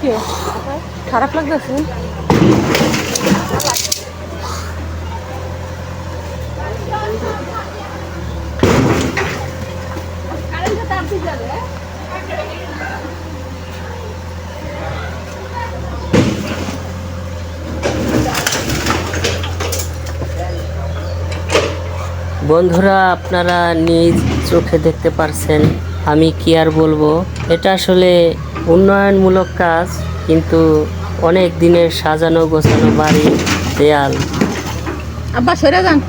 কি খারাপ লাগতেছে? বন্ধুরা, আপনারা নিজ চোখে দেখতে পারছেন, আমি কি আর বলবো। এটা আসলে উন্নয়নমূলক কাজ, কিন্তু অনেক দিনের সাজানো গোছানো বাড়ি, দেয়াল আব্বা সরে যান।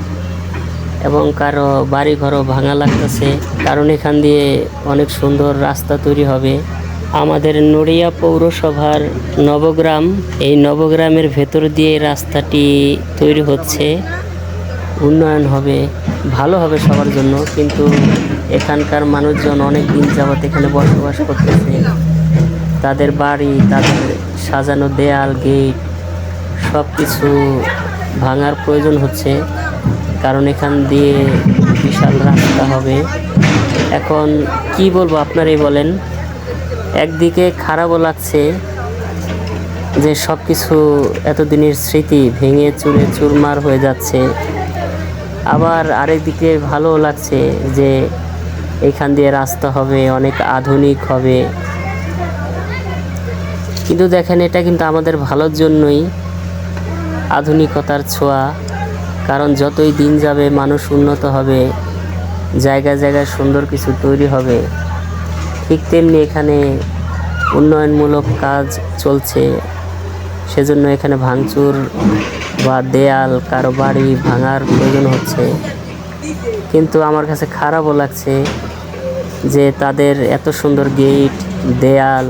এবং কারো বাড়ি ঘরও ভাঙা লাগতেছে, কারণ এখান দিয়ে অনেক সুন্দর রাস্তা তৈরি হবে। আমাদের নড়িয়া পৌরসভার নবগ্রাম, এই নবগ্রামের ভেতর দিয়ে রাস্তাটি তৈরি হচ্ছে। উন্নয়ন হবে, ভালো হবে সবার জন্য, কিন্তু এখানকার মানুষজন অনেক দিন যাবত এখানে বসবাস করতেছে। তাদের বাড়ি, তাদের সাজানো দেয়াল, গেট সব কিছু ভাঙার প্রয়োজন হচ্ছে, কারণ এখান দিয়ে বিশাল রাস্তা হবে। এখন কি বলবো আপনারাই বলেন। একদিকে খারাপও লাগছে যে সব কিছু এতদিনের স্মৃতি ভেঙে চুরে চুরমার হয়ে যাচ্ছে, আবার আরেকদিকে ভালো লাগছে যে এখান দিয়ে রাস্তা হবে, অনেক আধুনিক হবে। কিন্তু দেখেন, এটা কিন্তু আমাদের ভালোর জন্যই, আধুনিকতার ছোঁয়া। কারণ যতই দিন যাবে মানুষ উন্নত হবে, জায়গায় জায়গায় সুন্দর কিছু তৈরি হবে। ঠিক তেমনি এখানে উন্নয়নমূলক কাজ চলছে, সেজন্য এখানে ভাঙচুর বা দেয়াল, কারো বাড়ি ভাঙার প্রয়োজন হচ্ছে। কিন্তু আমার কাছে খারাপও লাগছে যে তাদের এত সুন্দর গেট, দেয়াল,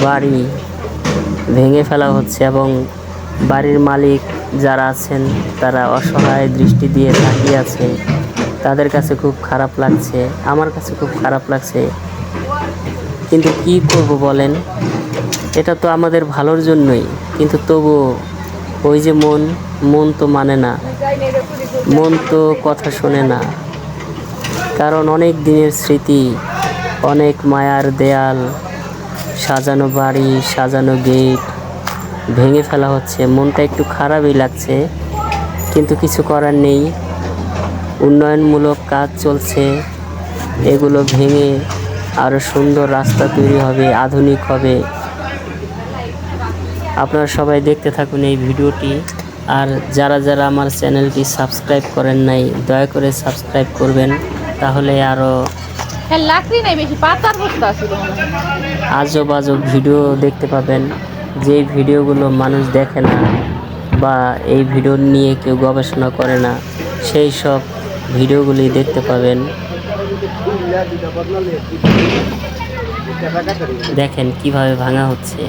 বাড়ি ভেঙে ফেলা হচ্ছে, এবং বাড়ির মালিক যারা আছেন তারা অসহায় দৃষ্টি দিয়ে তাকিয়ে আছে। তাদের কাছে খুব খারাপ লাগছে, আমার কাছে খুব খারাপ লাগছে। কিন্তু কি করব বলেন, এটা তো আমাদের ভালোর জন্যই, কিন্তু তবু ওই যে মন তো মানে না, মন তো কথা শোনে না। কারণ অনেক দিনের স্মৃতি, অনেক মায়ার দেয়াল, সাজানো বাড়ি, সাজানো গেট ভেঙে ফেলা হচ্ছে। মনটা একটু খারাপই লাগছে, কিন্তু কিছু করার নেই। উন্নয়নমূলক কাজ চলছে, এগুলো ভেঙে আরও সুন্দর রাস্তা তৈরি হবে, আধুনিক হবে। আপনারা সবাই দেখতে থাকুন এই ভিডিওটি। আর যারা যারা আমার চ্যানেলটি সাবস্ক্রাইব করেন নাই, দয়া করে সাবস্ক্রাইব করবেন, তাহলে আরও আজব আজব ভিডিও দেখতে পাবেন, যেই ভিডিওগুলো মানুষ দেখে না বা এই ভিডিও নিয়ে কেউ গবেষণা করে না, সেই সব ভিডিওগুলি দেখতে পাবেন। দেখেন কিভাবে ভাঙা হচ্ছে।